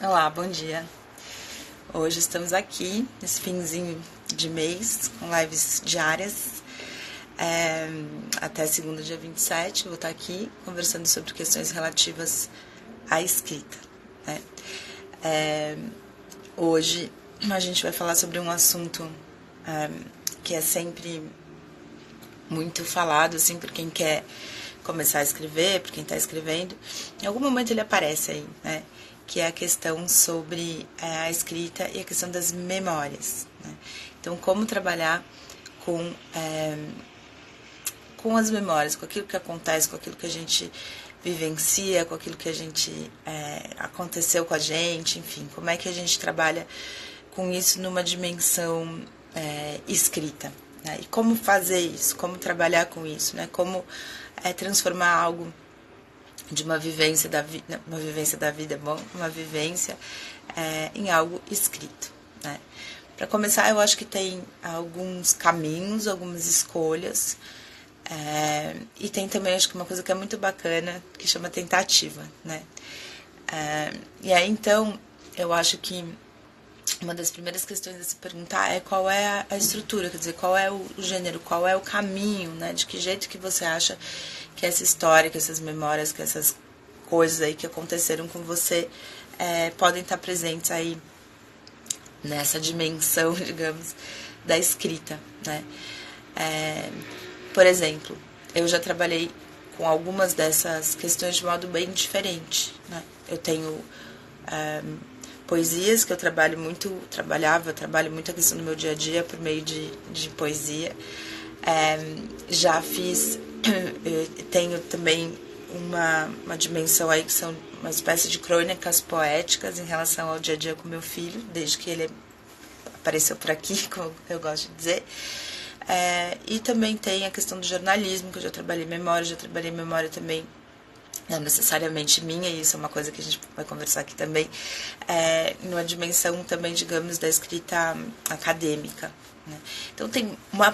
Olá, bom dia. Hoje estamos aqui, nesse finzinho de mês, com lives diárias. Até segunda, dia 27, eu vou estar aqui conversando sobre questões relativas à escrita. Né? Hoje a gente vai falar sobre um assunto que é sempre muito falado, assim, por quem quer começar a escrever, por quem está escrevendo. Em algum momento ele aparece aí, né? Que é a questão sobre a escrita e a questão das memórias. Né? Então, como trabalhar com as memórias, com aquilo que acontece, com aquilo que a gente vivencia, com aquilo que a gente aconteceu com a gente, enfim, como é que a gente trabalha com isso numa dimensão escrita. Né? E como fazer isso, como trabalhar com isso, né? Como transformar algo de uma vivência da vida, uma vivência em algo escrito. Né? Para começar, eu acho que tem alguns caminhos, algumas escolhas, e tem também, acho que uma coisa que é muito bacana, que chama tentativa. Né? E aí, então, eu acho que uma das primeiras questões a se perguntar é qual é a estrutura, quer dizer, qual é o gênero, qual é o caminho, né? De que jeito que você acha que essa história, que essas memórias, que essas coisas aí que aconteceram com você podem estar presentes aí nessa dimensão, digamos, da escrita, né? Por exemplo, eu já trabalhei com algumas dessas questões de modo bem diferente, né? Eu tenho poesias que eu trabalho muito a questão do meu dia a dia por meio de poesia. Já fiz, tenho também uma dimensão aí que são uma espécie de crônicas poéticas em relação ao dia a dia com meu filho, desde que ele apareceu por aqui, como eu gosto de dizer. E também tem a questão do jornalismo, que eu já trabalhei memória também, não necessariamente minha, e isso é uma coisa que a gente vai conversar aqui também, numa dimensão também, digamos, da escrita acadêmica. Né? Então tem uma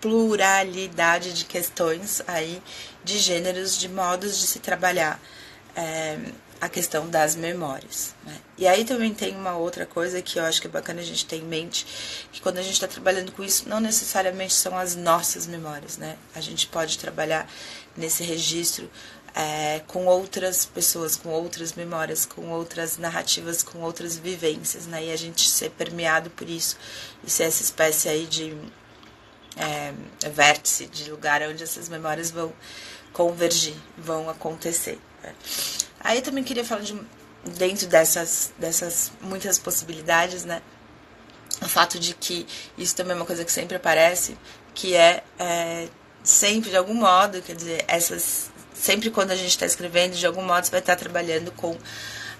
pluralidade de questões aí, de gêneros, de modos de se trabalhar a questão das memórias. Né? E aí também tem uma outra coisa que eu acho que é bacana a gente ter em mente, que quando a gente está trabalhando com isso, não necessariamente são as nossas memórias. Né? A gente pode trabalhar nesse registro com outras pessoas, com outras memórias, com outras narrativas, com outras vivências, né? E a gente ser permeado por isso e ser essa espécie aí de vértice, de lugar onde essas memórias vão convergir, vão acontecer. Né? Aí eu também queria falar dentro dessas muitas possibilidades, né? O fato de que isso também é uma coisa que sempre aparece, que sempre, de algum modo, quer dizer, sempre quando a gente está escrevendo, de algum modo você vai estar trabalhando com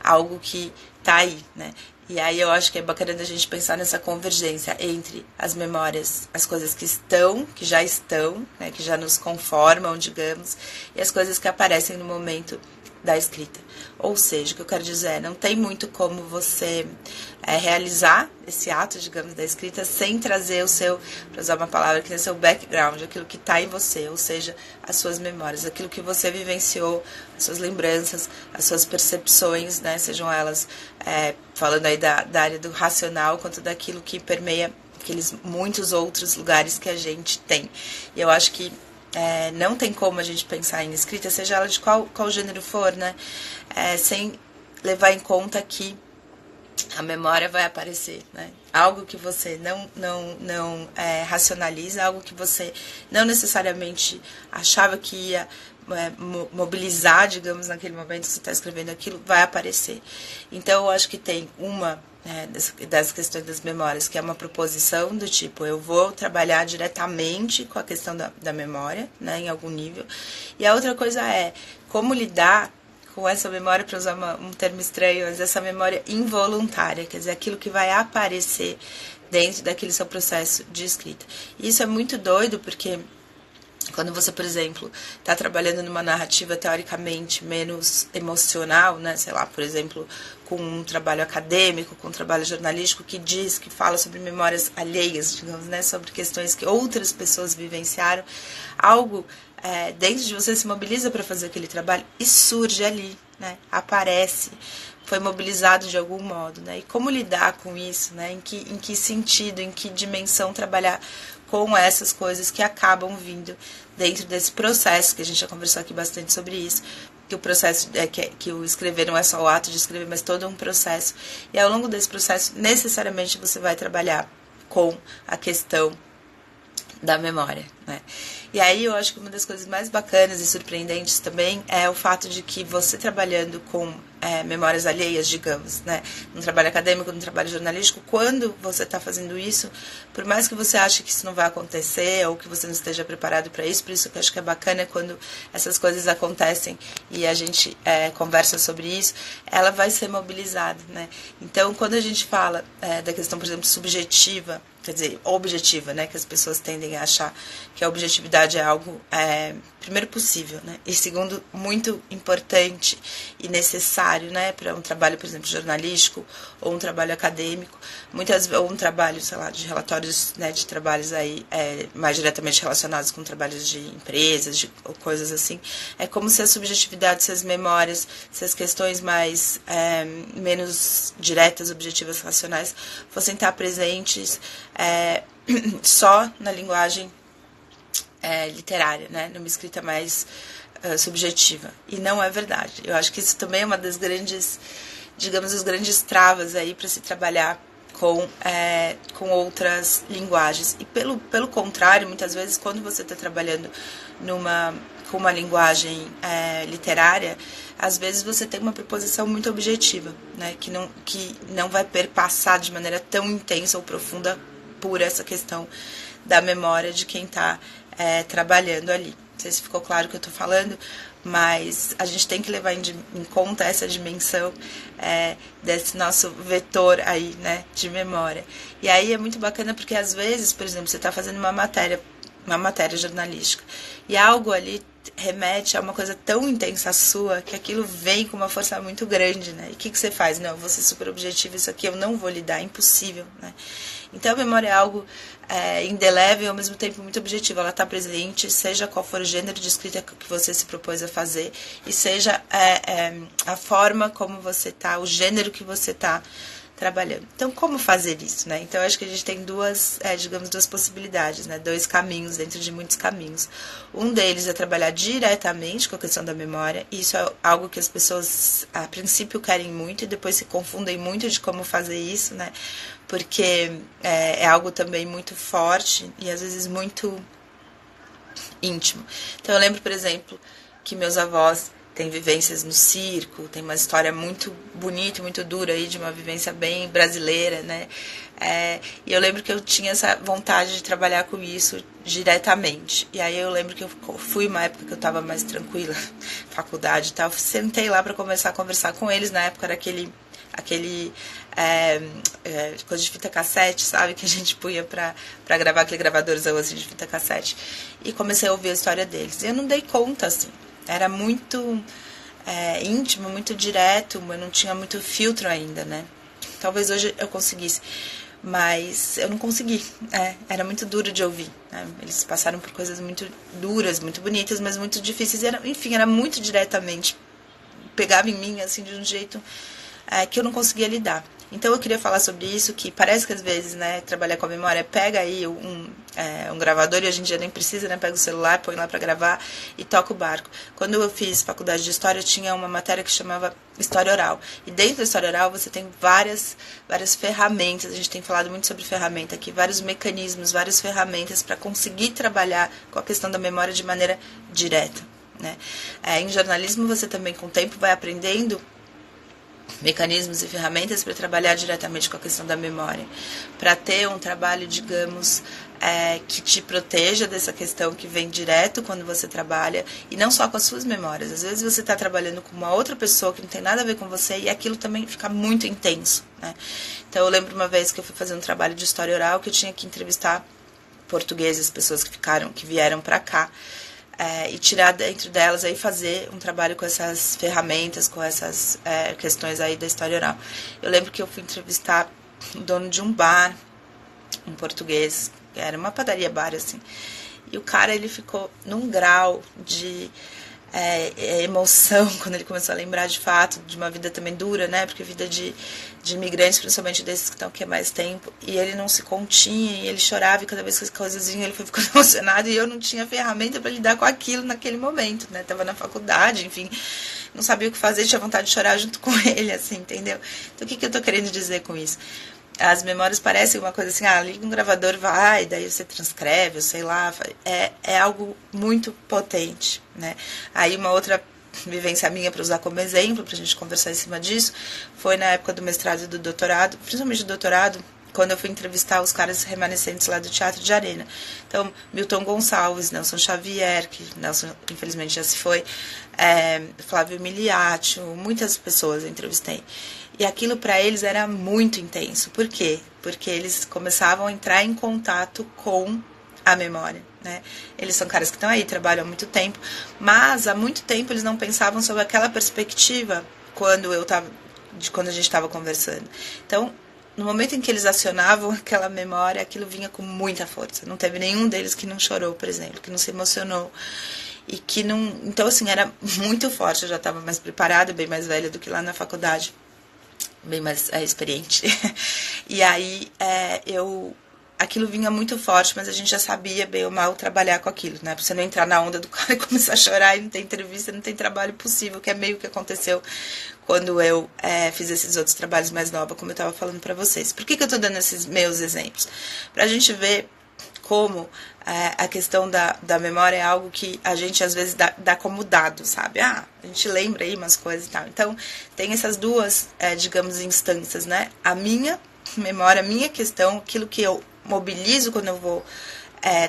algo que está aí, né? E aí eu acho que é bacana a gente pensar nessa convergência entre as memórias, as coisas que já estão, né, que já nos conformam, digamos, e as coisas que aparecem no momento da escrita. Ou seja, o que eu quero dizer não tem muito como você realizar esse ato, digamos, da escrita sem trazer o seu, para usar uma palavra que é o seu background, aquilo que está em você, ou seja, as suas memórias, aquilo que você vivenciou, as suas lembranças, as suas percepções, né, sejam elas, falando aí da área do racional, quanto daquilo que permeia aqueles muitos outros lugares que a gente tem. E eu acho que não tem como a gente pensar em escrita, seja ela de qual gênero for, né? Sem levar em conta que a memória vai aparecer, né? Algo que você não racionaliza, algo que você não necessariamente achava que ia mobilizar, digamos, naquele momento que você está escrevendo aquilo, vai aparecer. Então, eu acho que tem uma das questões das memórias, que é uma proposição do tipo, eu vou trabalhar diretamente com a questão da memória, né, em algum nível. E a outra coisa é como lidar com essa memória, para usar um termo estranho, mas essa memória involuntária, quer dizer, aquilo que vai aparecer dentro daquele seu processo de escrita. E isso é muito doido, porque quando você, por exemplo, está trabalhando numa narrativa teoricamente menos emocional, né, sei lá, por exemplo, com um trabalho acadêmico, com um trabalho jornalístico que fala sobre memórias alheias, digamos, né, sobre questões que outras pessoas vivenciaram, algo dentro de você se mobiliza para fazer aquele trabalho e surge ali, né, aparece foi mobilizado de algum modo, né? E como lidar com isso, né? Em que sentido, em que dimensão trabalhar com essas coisas que acabam vindo dentro desse processo, que a gente já conversou aqui bastante sobre isso, que o processo, que o escrever não é só o ato de escrever, mas todo um processo. E ao longo desse processo, necessariamente você vai trabalhar com a questão da memória, né? E aí eu acho que uma das coisas mais bacanas e surpreendentes também é o fato de que você trabalhando com memórias alheias, digamos, né? Num trabalho acadêmico, num trabalho jornalístico, quando você está fazendo isso, por mais que você ache que isso não vai acontecer ou que você não esteja preparado para isso, por isso que eu acho que é bacana quando essas coisas acontecem e a gente conversa sobre isso, ela vai ser mobilizada, né? Então, quando a gente fala da questão, por exemplo, subjetiva, quer dizer, objetiva, né, que as pessoas tendem a achar que a objetividade é algo, primeiro, possível, né, e segundo, muito importante e necessário, né, para um trabalho, por exemplo, jornalístico ou um trabalho acadêmico, ou um trabalho, sei lá, de relatórios, né, de trabalhos aí mais diretamente relacionados com trabalhos de empresas, ou coisas assim, é como se a subjetividade, se as memórias, se as questões mais menos diretas, objetivas, racionais, fossem estar presentes só na linguagem literária, né? Numa escrita mais subjetiva. E não é verdade. Eu acho que isso também é uma das grandes, digamos, as grandes travas aí para se trabalhar com outras linguagens. E pelo contrário, muitas vezes, quando você está trabalhando com uma linguagem literária, às vezes você tem uma proposição muito objetiva, né? Que não vai perpassar de maneira tão intensa ou profunda por essa questão da memória de quem está trabalhando ali. Não sei se ficou claro o que eu estou falando, mas a gente tem que levar em conta essa dimensão desse nosso vetor aí, né, de memória. E aí é muito bacana porque às vezes, por exemplo, você está fazendo uma matéria jornalística, e algo ali remete a uma coisa tão intensa sua que aquilo vem com uma força muito grande, né? E o que você faz? Não, eu vou ser super objetivo, isso aqui eu não vou lidar, é impossível, né? Então a memória é algo indelével e ao mesmo tempo muito objetivo, ela está presente, seja qual for o gênero de escrita que você se propôs a fazer, e seja a forma como você está, o gênero que você está trabalhando. Então, como fazer isso, né? Então, eu acho que a gente tem duas possibilidades, né? Dois caminhos dentro de muitos caminhos. Um deles é trabalhar diretamente com a questão da memória, e isso é algo que as pessoas, a princípio, querem muito e depois se confundem muito de como fazer isso, né? Porque é algo também muito forte e, às vezes, muito íntimo. Então, eu lembro, por exemplo, que meus avós tem vivências no circo, tem uma história muito bonita, muito dura aí, de uma vivência bem brasileira, né? E eu lembro que eu tinha essa vontade de trabalhar com isso diretamente. E aí eu lembro que eu fui uma época que eu estava mais tranquila, faculdade e tal, sentei lá para começar a conversar com eles. Na época era aquele coisa de fita cassete, sabe? Que a gente punha pra gravar, aquele gravadorzão assim de fita cassete. E comecei a ouvir a história deles. E eu não dei conta, assim. Era muito íntimo, muito direto, eu não tinha muito filtro ainda, né? Talvez hoje eu conseguisse, mas eu não consegui. Era muito duro de ouvir, né? Eles passaram por coisas muito duras, muito bonitas, mas muito difíceis. Enfim, era muito diretamente. Pegava em mim, assim, de um jeito que eu não conseguia lidar. Então eu queria falar sobre isso, que parece que às vezes, né, trabalhar com a memória, pega aí um gravador, e hoje em dia nem precisa, né, pega o celular, põe lá para gravar e toca o barco. Quando eu fiz faculdade de História, eu tinha uma matéria que chamava História Oral. E dentro da História Oral você tem várias ferramentas, a gente tem falado muito sobre ferramenta aqui, vários mecanismos, várias ferramentas para conseguir trabalhar com a questão da memória de maneira direta, né? Em jornalismo você também com o tempo vai aprendendo mecanismos e ferramentas para trabalhar diretamente com a questão da memória, para ter um trabalho, digamos, que te proteja dessa questão que vem direto quando você trabalha, e não só com as suas memórias. Às vezes você está trabalhando com uma outra pessoa que não tem nada a ver com você e aquilo também fica muito intenso, né? Então eu lembro uma vez que eu fui fazer um trabalho de história oral que eu tinha que entrevistar portugueses, pessoas que vieram para cá, e tirar dentro delas aí, fazer um trabalho com essas ferramentas, com essas questões aí da história oral. Eu lembro que eu fui entrevistar o dono de um bar, um português, era uma padaria bar assim, e o cara, ele ficou num grau de emoção quando ele começou a lembrar de fato de uma vida também dura, né? Porque vida de imigrantes, principalmente desses que estão aqui há mais tempo, e ele não se continha, e ele chorava, e cada vez que as coisas vinham ele foi ficando emocionado, e eu não tinha ferramenta para lidar com aquilo naquele momento, né? Tava na faculdade, enfim, não sabia o que fazer, tinha vontade de chorar junto com ele, assim, entendeu? Então o que eu tô querendo dizer com isso? As memórias parecem uma coisa assim, liga um gravador, vai, daí você transcreve, ou sei lá, é algo muito potente, né? Aí uma outra vivência minha para usar como exemplo, para a gente conversar em cima disso, foi na época do mestrado e do doutorado, principalmente do doutorado, quando eu fui entrevistar os caras remanescentes lá do Teatro de Arena. Então, Milton Gonçalves, Nelson Xavier, que Nelson infelizmente já se foi, Flávio Miliaccio, muitas pessoas eu entrevistei. E aquilo para eles era muito intenso. Por quê? Porque eles começavam a entrar em contato com a memória, né? Eles são caras que estão aí, trabalham há muito tempo, mas há muito tempo eles não pensavam sobre aquela perspectiva quando a gente estava conversando. Então, no momento em que eles acionavam aquela memória, aquilo vinha com muita força. Não teve nenhum deles que não chorou, por exemplo, que não se emocionou. E que não... Então, assim, era muito forte. Eu já estava mais preparada, bem mais velha do que lá na faculdade. Bem mais experiente. E aí, aquilo vinha muito forte, mas a gente já sabia bem ou mal trabalhar com aquilo, né? Pra você não entrar na onda do cara e começar a chorar e não ter entrevista, não tem trabalho possível, que é meio que aconteceu quando eu fiz esses outros trabalhos mais novos, como eu estava falando para vocês. Por que eu tô dando esses meus exemplos? Pra gente ver como a questão da memória é algo que a gente às vezes dá como dado, sabe? A gente lembra aí umas coisas e tal. Então, tem essas duas, digamos, instâncias, né? A minha memória, a minha questão, aquilo que eu mobilizo quando eu vou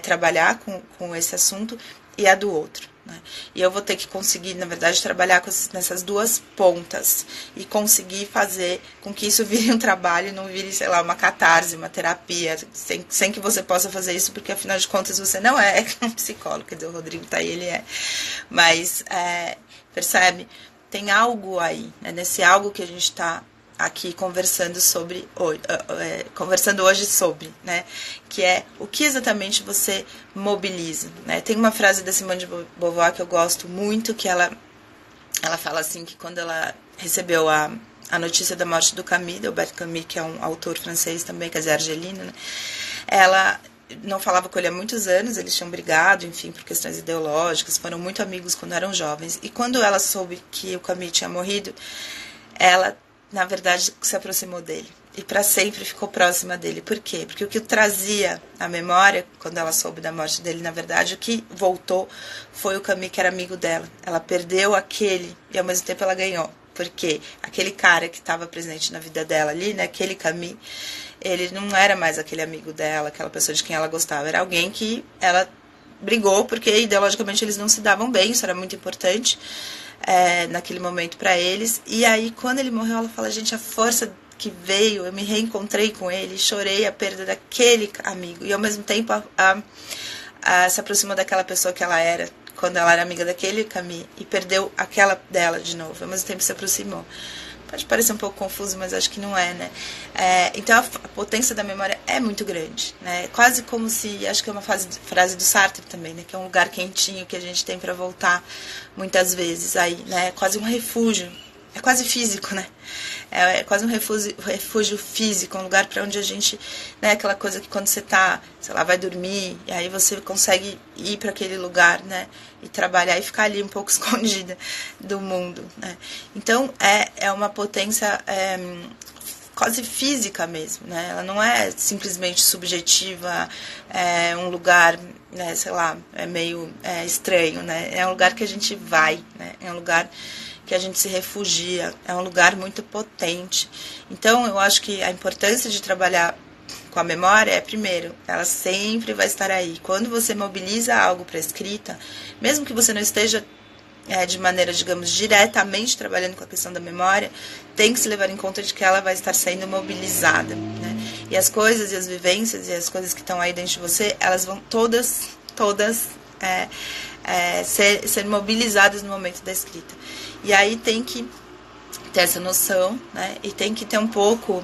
trabalhar com esse assunto, e a do outro, né? E eu vou ter que conseguir, na verdade, trabalhar nessas duas pontas e conseguir fazer com que isso vire um trabalho e não vire, sei lá, uma catarse, uma terapia, sem que você possa fazer isso, porque afinal de contas você não é um psicólogo, quer dizer, o Rodrigo tá aí, ele é. Mas, percebe? Tem algo aí, né? Nesse algo que a gente está aqui conversando hoje sobre, né, que é o que exatamente você mobiliza, né? Tem uma frase da Simone de Beauvoir que eu gosto muito, que ela fala assim, que quando ela recebeu a notícia da morte do Camus, do Albert Camus, que é um autor francês também, quer dizer, argelino, né, ela não falava com ele há muitos anos, eles tinham brigado, enfim, por questões ideológicas, foram muito amigos quando eram jovens, e quando ela soube que o Camus tinha morrido, ela, na verdade, se aproximou dele. E para sempre ficou próxima dele. Por quê? Porque o que trazia a memória, quando ela soube da morte dele, na verdade, o que voltou foi o Camus, que era amigo dela. Ela perdeu aquele, e ao mesmo tempo ela ganhou. Porque aquele cara que estava presente na vida dela ali, né, aquele Camus, ele não era mais aquele amigo dela, aquela pessoa de quem ela gostava. Era alguém que ela brigou, porque ideologicamente eles não se davam bem, isso era muito importante. Naquele momento para eles, e aí quando ele morreu ela fala, gente, a força que veio, eu me reencontrei com ele, chorei a perda daquele amigo, e ao mesmo tempo se aproximou daquela pessoa que ela era, quando ela era amiga daquele Camus, e perdeu aquela dela de novo, ao mesmo tempo se aproximou. Pode parecer um pouco confuso, mas acho que não é, né? Então a potência da memória é muito grande, né? Quase como se, acho que é uma frase do Sartre também, né? Que é um lugar quentinho que a gente tem para voltar muitas vezes aí, né? É quase um refúgio, é quase físico, né? É quase um refúgio físico, um lugar para onde a gente, né? Aquela coisa que quando você tá, sei lá, vai dormir, e aí você consegue ir para aquele lugar, né? E trabalhar e ficar ali um pouco escondida do mundo, né? Então, é uma potência quase física mesmo, né? Ela não é simplesmente subjetiva, um lugar, né, sei lá, meio estranho, né? É um lugar que a gente vai, né? É um lugar que a gente se refugia, é um lugar muito potente. Então, eu acho que a importância de trabalhar com a memória é, primeiro, ela sempre vai estar aí. Quando você mobiliza algo para escrita, mesmo que você não esteja de maneira, digamos, diretamente trabalhando com a questão da memória, tem que se levar em conta de que ela vai estar sendo mobilizada, né? E as coisas e as vivências e as coisas que estão aí dentro de você, elas vão todas ser mobilizadas no momento da escrita. E aí tem que ter essa noção, né? E tem que ter um pouco,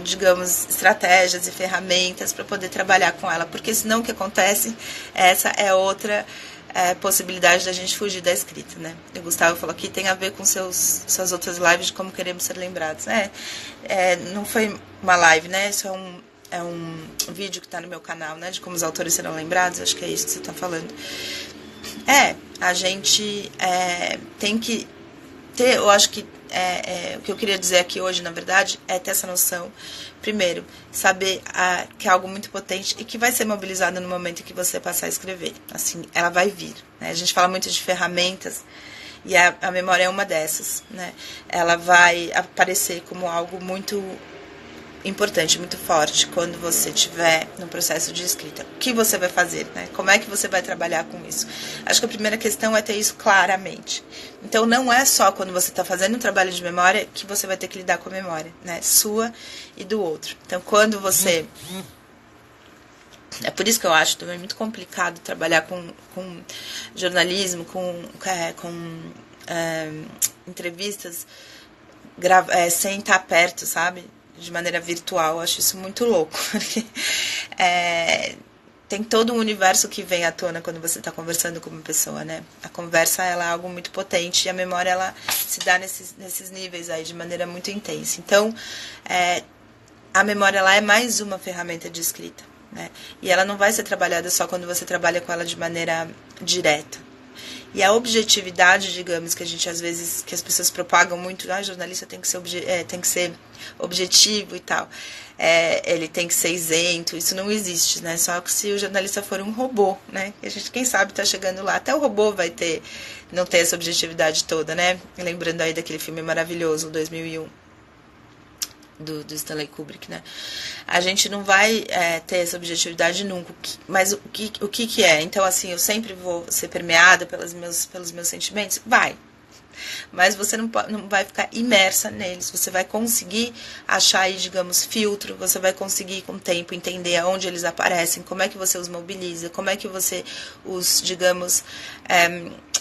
digamos, estratégias e ferramentas para poder trabalhar com ela, porque senão o que acontece, essa é outra possibilidade da gente fugir da escrita, né? O Gustavo falou que tem a ver com suas outras lives de como queremos ser lembrados. Não foi uma live, né? Isso é um vídeo que está no meu canal, né? De como os autores serão lembrados. Acho que é isso que você está falando. A gente tem que ter, eu acho que o que eu queria dizer aqui hoje, na verdade, é ter essa noção. Primeiro, saber que é algo muito potente e que vai ser mobilizado no momento em que você passar a escrever. Assim, ela vai vir. Né? A gente fala muito de ferramentas e a memória é uma dessas. Né? Ela vai aparecer como algo muito importante, muito forte, quando você estiver no processo de escrita. O que você vai fazer, né? Como é que você vai trabalhar com isso? Acho que a primeira questão é ter isso claramente. Então, não é só quando você está fazendo um trabalho de memória que você vai ter que lidar com a memória, né? Sua e do outro. Então, quando você... É por isso que eu acho também muito complicado trabalhar com jornalismo, com entrevistas sem estar perto, sabe? De maneira virtual. Eu acho isso muito louco, porque tem todo um universo que vem à tona quando você está conversando com uma pessoa, né? A conversa, ela é algo muito potente e a memória, ela se dá nesses níveis aí de maneira muito intensa. Então, a memória, ela é mais uma ferramenta de escrita, né? E ela não vai ser trabalhada só quando você trabalha com ela de maneira direta. E a objetividade, digamos, que a gente às vezes, que as pessoas propagam muito, jornalista tem que ser objetivo e tal, ele tem que ser isento, isso não existe, né? Só que se o jornalista for um robô, né? E a gente, quem sabe, tá chegando lá, até o robô não ter essa objetividade toda, né? Lembrando aí daquele filme maravilhoso, 2001. Do Stanley Kubrick, né? A gente não vai ter essa objetividade nunca. Mas o que é? Então, assim, eu sempre vou ser permeada pelos meus sentimentos? Vai. Mas você não vai ficar imersa neles. Você vai conseguir achar aí, digamos, filtro. Você vai conseguir, com o tempo, entender aonde eles aparecem, como é que você os mobiliza, como é que você os, digamos,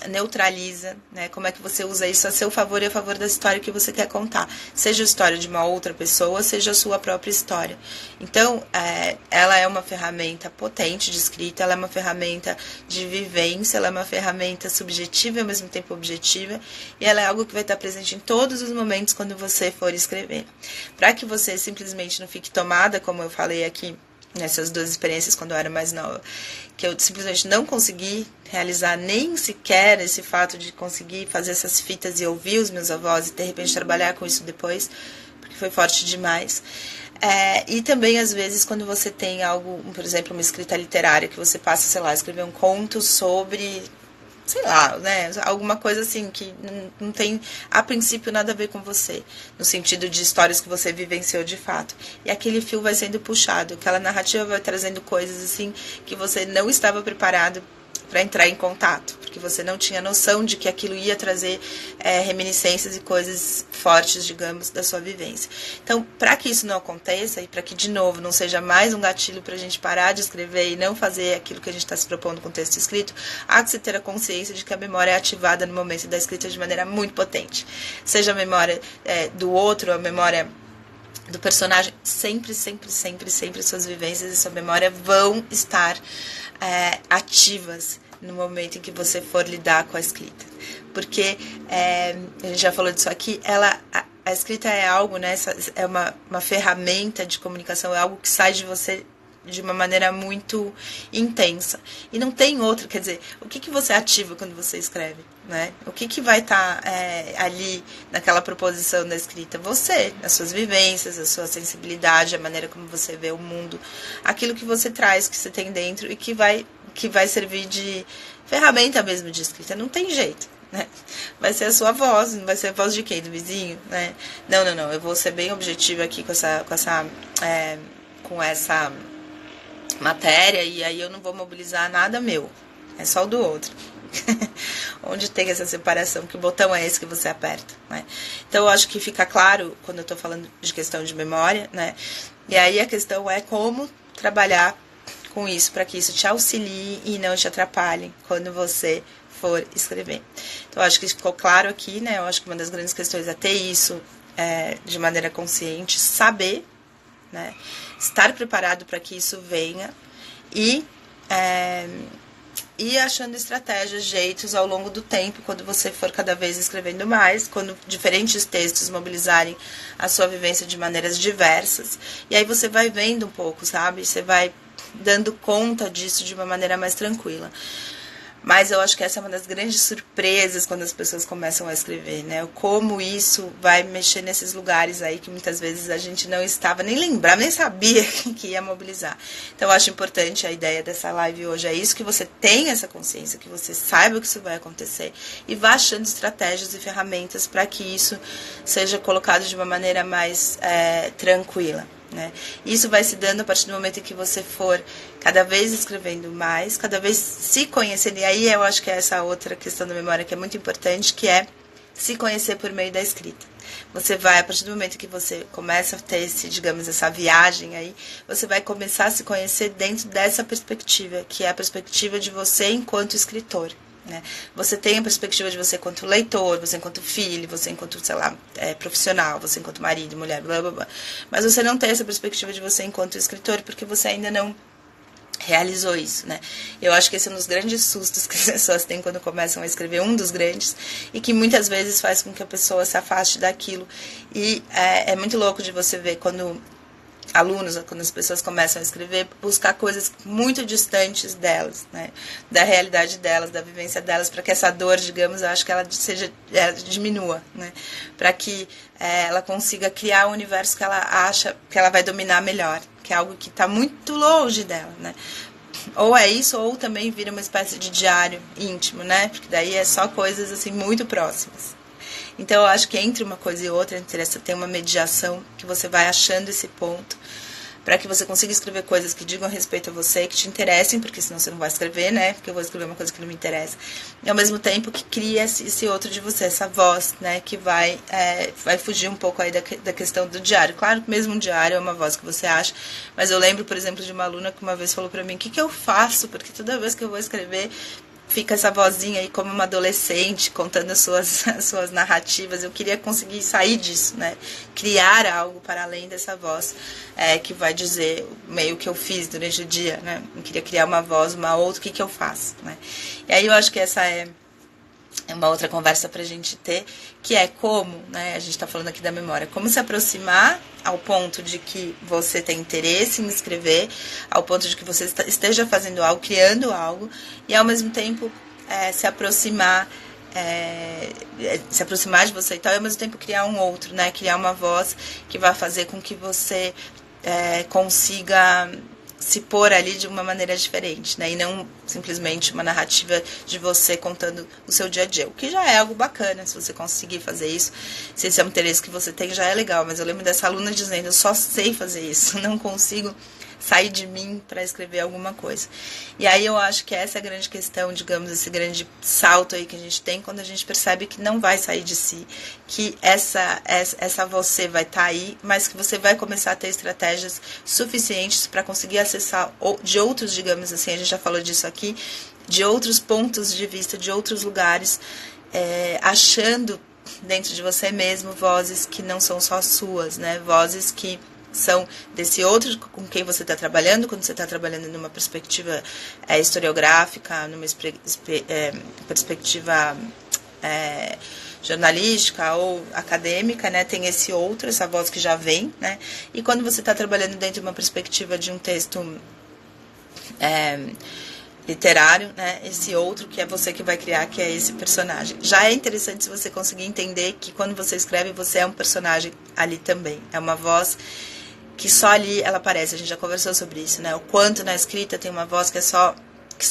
neutraliza, né? Como é que você usa isso a seu favor e a favor da história que você quer contar. Seja a história de uma outra pessoa, seja a sua própria história. Então, ela é uma ferramenta potente de escrita, ela é uma ferramenta de vivência, ela é uma ferramenta subjetiva e ao mesmo tempo objetiva, e ela é algo que vai estar presente em todos os momentos quando você for escrever. Para que você simplesmente não fique tomada, como eu falei aqui, nessas duas experiências quando eu era mais nova, que eu simplesmente não consegui realizar nem sequer esse fato de conseguir fazer essas fitas e ouvir os meus avós e de repente trabalhar com isso depois, porque foi forte demais. E também, às vezes, quando você tem algo, por exemplo, uma escrita literária, que você passa, sei lá, escrever um conto sobre... sei lá, né, alguma coisa assim que não tem, a princípio, nada a ver com você, no sentido de histórias que você vivenciou de fato. E aquele fio vai sendo puxado, aquela narrativa vai trazendo coisas assim que você não estava preparado para entrar em contato, porque você não tinha noção de que aquilo ia trazer reminiscências e coisas fortes, digamos, da sua vivência. Então, para que isso não aconteça e para que, de novo, não seja mais um gatilho para a gente parar de escrever e não fazer aquilo que a gente está se propondo com o texto escrito, há que se ter a consciência de que a memória é ativada no momento da escrita de maneira muito potente. Seja a memória do outro, a memória do personagem, sempre suas vivências e sua memória vão estar ativas no momento em que você for lidar com a escrita. Porque, a gente já falou disso aqui, a escrita é algo, né, é uma ferramenta de comunicação, é algo que sai de você de uma maneira muito intensa. E não tem outra, quer dizer, o que você ativa quando você escreve? Né? O que vai estar ali naquela proposição da escrita? Você, as suas vivências, a sua sensibilidade, a maneira como você vê o mundo, aquilo que você traz, que você tem dentro e que vai servir de ferramenta mesmo de escrita. Não tem jeito. Né? Vai ser a sua voz, não vai ser a voz de quem? Do vizinho? Né? Não, eu vou ser bem objetiva aqui com essa matéria, e aí eu não vou mobilizar nada meu, é só o do outro. Onde tem essa separação, que botão é esse que você aperta, né? Então eu acho que fica claro quando eu estou falando de questão de memória, né? E aí a questão é como trabalhar com isso, para que isso te auxilie e não te atrapalhe quando você for escrever. Então eu acho que ficou claro aqui, né? Eu acho que uma das grandes questões é ter isso de maneira consciente, saber, né? Estar preparado para que isso venha e ir achando estratégias, jeitos ao longo do tempo, quando você for cada vez escrevendo mais, quando diferentes textos mobilizarem a sua vivência de maneiras diversas. E aí você vai vendo um pouco, sabe? Você vai dando conta disso de uma maneira mais tranquila. Mas eu acho que essa é uma das grandes surpresas quando as pessoas começam a escrever, né? Como isso vai mexer nesses lugares aí que muitas vezes a gente não estava, nem lembrava, nem sabia que ia mobilizar. Então eu acho importante a ideia dessa live hoje, é isso, que você tenha essa consciência, que você saiba que isso vai acontecer e vá achando estratégias e ferramentas para que isso seja colocado de uma maneira mais tranquila. Né? Isso vai se dando a partir do momento em que você for cada vez escrevendo mais, cada vez se conhecendo, e aí eu acho que é essa outra questão da memória que é muito importante, que é se conhecer por meio da escrita. Você vai, a partir do momento que você começa a ter essa viagem aí, você vai começar a se conhecer dentro dessa perspectiva, que é a perspectiva de você enquanto escritor. Né? Você tem a perspectiva de você enquanto leitor, você enquanto filho, você enquanto, sei lá, profissional, você enquanto marido, mulher, blá, blá, blá. Mas você não tem essa perspectiva de você enquanto escritor, porque você ainda não realizou isso, né? Eu acho que esse é um dos grandes sustos que as pessoas têm quando começam a escrever, um dos grandes, e que muitas vezes faz com que a pessoa se afaste daquilo. E é muito louco de você ver quando alunos, quando as pessoas começam a escrever, buscar coisas muito distantes delas, né? Da realidade delas, da vivência delas, para que essa dor, digamos, eu acho que ela diminua, né? Para que ela consiga criar um universo que ela acha que ela vai dominar melhor, que é algo que está muito longe dela, né? Ou é isso, ou também vira uma espécie de diário íntimo, né? Porque daí é só coisas assim muito próximas. Então, eu acho que entre uma coisa e outra, interessa ter uma mediação, que você vai achando esse ponto, para que você consiga escrever coisas que digam respeito a você, que te interessem, porque senão você não vai escrever, né? Porque eu vou escrever uma coisa que não me interessa. E ao mesmo tempo que cria esse outro de você, essa voz, né? Que vai fugir um pouco aí da questão do diário. Claro que mesmo um diário é uma voz que você acha, mas eu lembro, por exemplo, de uma aluna que uma vez falou para mim, o que eu faço? Porque toda vez que eu vou escrever, fica essa vozinha aí como uma adolescente, contando as suas narrativas. Eu queria conseguir sair disso, né? Criar algo para além dessa voz, que vai dizer meio que eu fiz durante o dia, né? Eu queria criar uma voz, uma outra, o que eu faço, né? E aí eu acho que essa é uma outra conversa para a gente ter, que é como, né, a gente está falando aqui da memória, como se aproximar ao ponto de que você tem interesse em escrever, ao ponto de que você esteja fazendo algo, criando algo, e ao mesmo tempo se aproximar de você e tal, e ao mesmo tempo criar um outro, né, criar uma voz que vai fazer com que você consiga se pôr ali de uma maneira diferente, né? E não simplesmente uma narrativa de você contando o seu dia a dia, o que já é algo bacana, se você conseguir fazer isso, se esse é um interesse que você tem, já é legal. Mas eu lembro dessa aluna dizendo, eu só sei fazer isso, não consigo sair de mim para escrever alguma coisa. E aí eu acho que essa é a grande questão, digamos, esse grande salto aí que a gente tem quando a gente percebe que não vai sair de si, que essa você vai estar aí, mas que você vai começar a ter estratégias suficientes para conseguir acessar de outros, digamos assim, a gente já falou disso aqui, de outros pontos de vista, de outros lugares, achando dentro de você mesmo vozes que não são só suas, né? Vozes que são desse outro com quem você está trabalhando, quando você está trabalhando numa perspectiva historiográfica, numa perspectiva jornalística ou acadêmica, né, tem esse outro, essa voz que já vem, né, e quando você está trabalhando dentro de uma perspectiva de um texto literário, né, esse outro que é você que vai criar, que é esse personagem. Já é interessante se você conseguir entender que quando você escreve, você é um personagem ali também, é uma voz que só ali ela aparece. A gente já conversou sobre isso, né? O quanto na escrita tem uma voz que só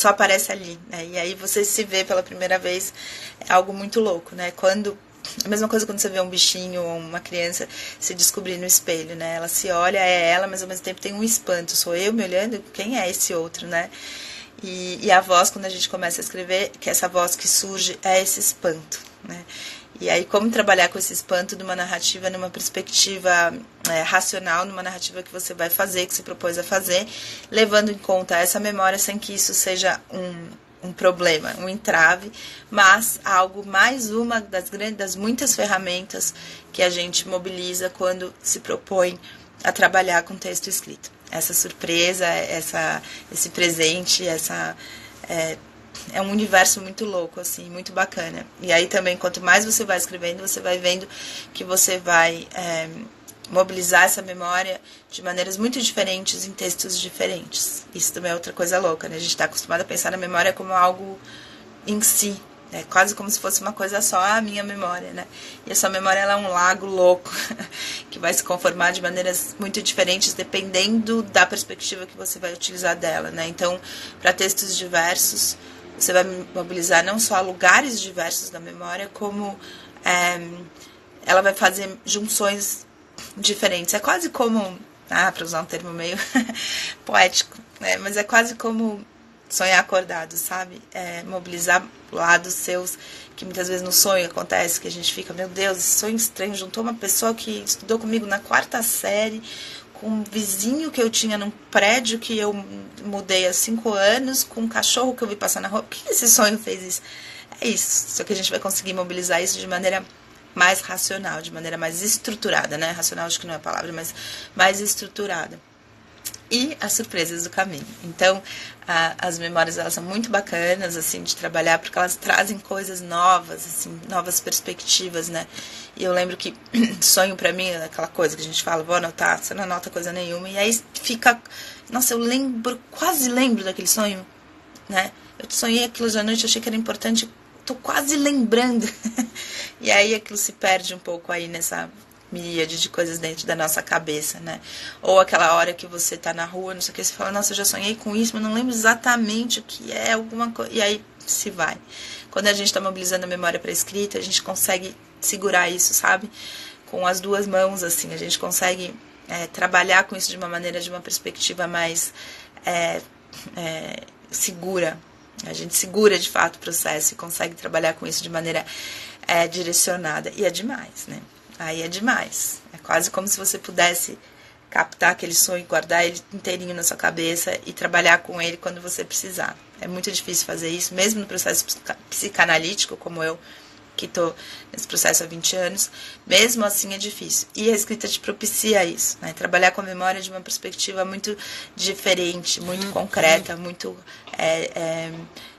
aparece ali, né? E aí você se vê pela primeira vez, é algo muito louco, né? A mesma coisa quando você vê um bichinho ou uma criança se descobrir no espelho, né? Ela se olha, é ela, mas ao mesmo tempo tem um espanto. Sou eu me olhando? Quem é esse outro, né? E a voz, quando a gente começa a escrever, que essa voz que surge é esse espanto, né? E aí, como trabalhar com esse espanto de uma narrativa, numa perspectiva racional, numa narrativa que você vai fazer, que se propôs a fazer, levando em conta essa memória sem que isso seja um problema, um entrave, mas algo mais uma das muitas ferramentas que a gente mobiliza quando se propõe a trabalhar com texto escrito. Essa surpresa, esse presente, é um universo muito louco, assim, muito bacana. E aí também, quanto mais você vai escrevendo, você vai vendo que você vai mobilizar essa memória de maneiras muito diferentes em textos diferentes. Isso também é outra coisa louca, né? A gente está acostumado a pensar na memória como algo em si, é quase como se fosse uma coisa só, a minha memória, né? E essa memória, ela é um lago louco, que vai se conformar de maneiras muito diferentes, dependendo da perspectiva que você vai utilizar dela, né? Então, para textos diversos, você vai mobilizar não só lugares diversos da memória, como ela vai fazer junções diferentes. É quase como, para usar um termo meio poético, né? Mas é quase como sonhar acordado, sabe? Mobilizar lados seus, que muitas vezes no sonho acontece, que a gente fica, meu Deus, esse sonho estranho, juntou uma pessoa que estudou comigo na 4ª série, com um vizinho que eu tinha num prédio que eu mudei há 5 anos, com um cachorro que eu vi passar na rua. Por que esse sonho fez isso? É isso, só que a gente vai conseguir mobilizar isso de maneira mais racional, de maneira mais estruturada, né? Racional acho que não é a palavra, mas mais estruturada. E as surpresas do caminho. Então, as memórias, elas são muito bacanas, assim, de trabalhar, porque elas trazem coisas novas, assim, novas perspectivas, né? E eu lembro que sonho pra mim é aquela coisa que a gente fala, vou anotar, você não anota coisa nenhuma, e aí fica, nossa, eu lembro, quase lembro daquele sonho, né? Eu sonhei aquilo de noite, achei que era importante, tô quase lembrando. E aí aquilo se perde um pouco aí nessa miríade de coisas dentro da nossa cabeça, né? Ou aquela hora que você tá na rua, não sei o que, você fala, nossa, eu já sonhei com isso, mas não lembro exatamente o que é, alguma coisa, e aí se vai. Quando a gente tá mobilizando a memória pra escrita, a gente consegue segurar isso, sabe? Com as 2 mãos, assim, a gente consegue trabalhar com isso de uma maneira, de uma perspectiva mais segura. A gente segura, de fato, o processo e consegue trabalhar com isso de maneira direcionada. E é demais, né? Aí é demais. É quase como se você pudesse captar aquele sonho, guardar ele inteirinho na sua cabeça e trabalhar com ele quando você precisar. É muito difícil fazer isso, mesmo no processo psicanalítico, como eu, que estou nesse processo há 20 anos. Mesmo assim é difícil. E a escrita te propicia isso, né? Trabalhar com a memória de uma perspectiva muito diferente, muito concreta, muito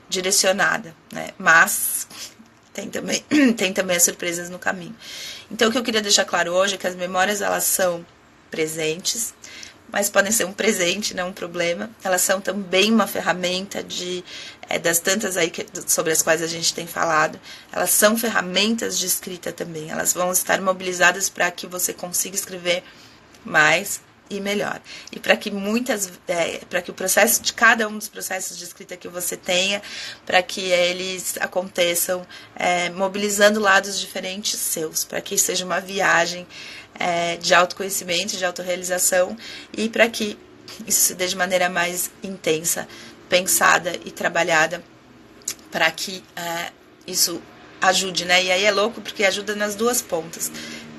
direcionada, né? Mas tem também as surpresas no caminho. Então, o que eu queria deixar claro hoje é que as memórias, elas são presentes, mas podem ser um presente, não um problema. Elas são também uma ferramenta das tantas aí sobre as quais a gente tem falado. Elas são ferramentas de escrita também. Elas vão estar mobilizadas para que você consiga escrever mais e melhor. E para que para que o processo de cada um dos processos de escrita que você tenha, para que eles aconteçam mobilizando lados diferentes seus, para que seja uma viagem de autoconhecimento, de autorrealização, e para que isso se dê de maneira mais intensa, pensada e trabalhada, para que isso ajude, né? E aí é louco porque ajuda nas 2 pontas.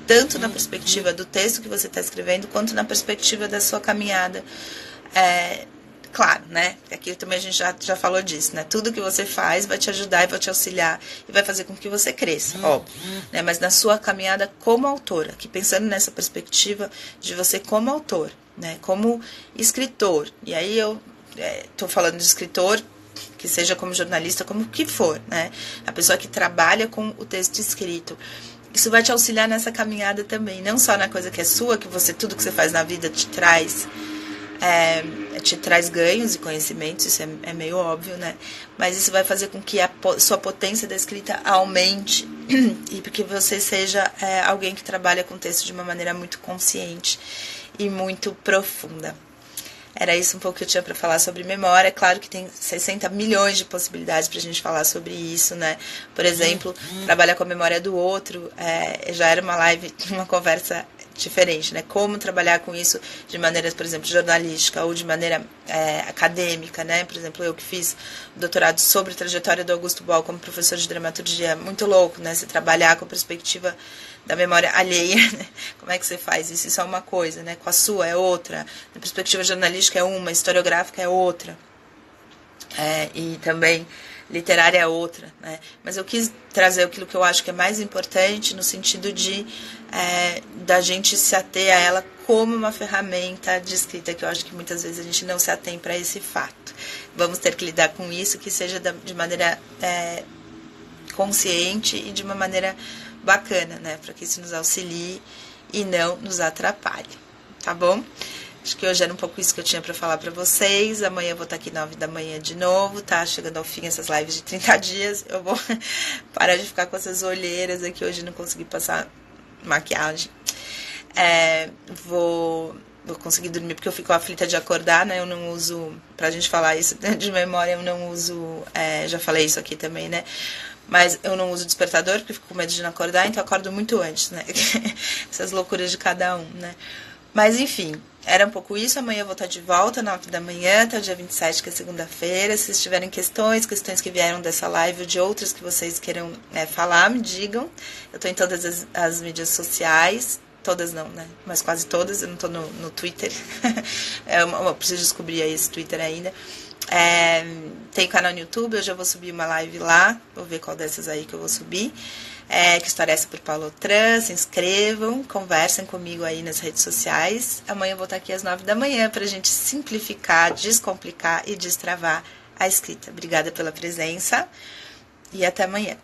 Tanto na perspectiva do texto que você está escrevendo, quanto na perspectiva da sua caminhada. Claro, né? Aqui também a gente já falou disso, né? Tudo que você faz vai te ajudar e vai te auxiliar e vai fazer com que você cresça, óbvio. Né? Mas na sua caminhada como autora, aqui pensando nessa perspectiva de você como autor, né? Como escritor. E aí eu estou falando de escritor, que seja como jornalista, como que for, né? A pessoa que trabalha com o texto escrito. Isso vai te auxiliar nessa caminhada também, não só na coisa que é sua, que tudo que você faz na vida te traz ganhos e conhecimentos, isso é meio óbvio, né? Mas isso vai fazer com que a sua potência da escrita aumente e porque você seja alguém que trabalha com texto de uma maneira muito consciente e muito profunda. Era isso um pouco que eu tinha para falar sobre memória. É claro que tem 60 milhões de possibilidades para a gente falar sobre isso, né? Por exemplo, trabalhar com a memória do outro, já era uma live, uma conversa diferente, né? Como trabalhar com isso de maneira, por exemplo, jornalística ou de maneira acadêmica, né? Por exemplo, eu que fiz doutorado sobre a trajetória do Augusto Boal como professor de dramaturgia, muito louco, né? Se trabalhar com a perspectiva da memória alheia, né? Como é que você faz isso? Isso é uma coisa, né? Com a sua é outra. Na perspectiva jornalística é uma, historiográfica é outra. E também literária é outra, né? Mas eu quis trazer aquilo que eu acho que é mais importante no sentido da gente se ater a ela como uma ferramenta de escrita, que eu acho que muitas vezes a gente não se atém para esse fato. vamos ter que lidar com isso, que seja de maneira consciente e de uma maneira bacana, né? Para que isso nos auxilie e não nos atrapalhe, tá bom? Acho que hoje era um pouco isso que eu tinha para falar para vocês. Amanhã eu vou estar aqui 9 da manhã de novo, tá? Chegando ao fim essas lives de 30 dias. Eu vou parar de ficar com essas olheiras aqui. Hoje não consegui passar maquiagem. Vou conseguir dormir porque eu fico aflita de acordar, né? Eu não uso, pra gente falar isso de memória, eu não uso, já falei isso aqui também, né? Mas eu não uso despertador porque eu fico com medo de não acordar, então eu acordo muito antes, né? Essas loucuras de cada um, né? Mas enfim, era um pouco isso. Amanhã eu vou estar de volta, 9 da manhã, até o dia 27, que é segunda-feira. Se tiverem questões que vieram dessa live ou de outras que vocês queiram falar, me digam. Eu estou em todas as mídias sociais. Todas não, né? Mas quase todas. Eu não estou no Twitter. Eu preciso descobrir aí esse Twitter ainda. Tem canal no YouTube, eu já vou subir uma live lá. Vou ver qual dessas aí que eu vou subir. Que história é essa por Paulo Otran? Se inscrevam, conversem comigo aí nas redes sociais. Amanhã eu vou estar aqui às 9 da manhã pra gente simplificar, descomplicar e destravar a escrita. Obrigada pela presença e até amanhã.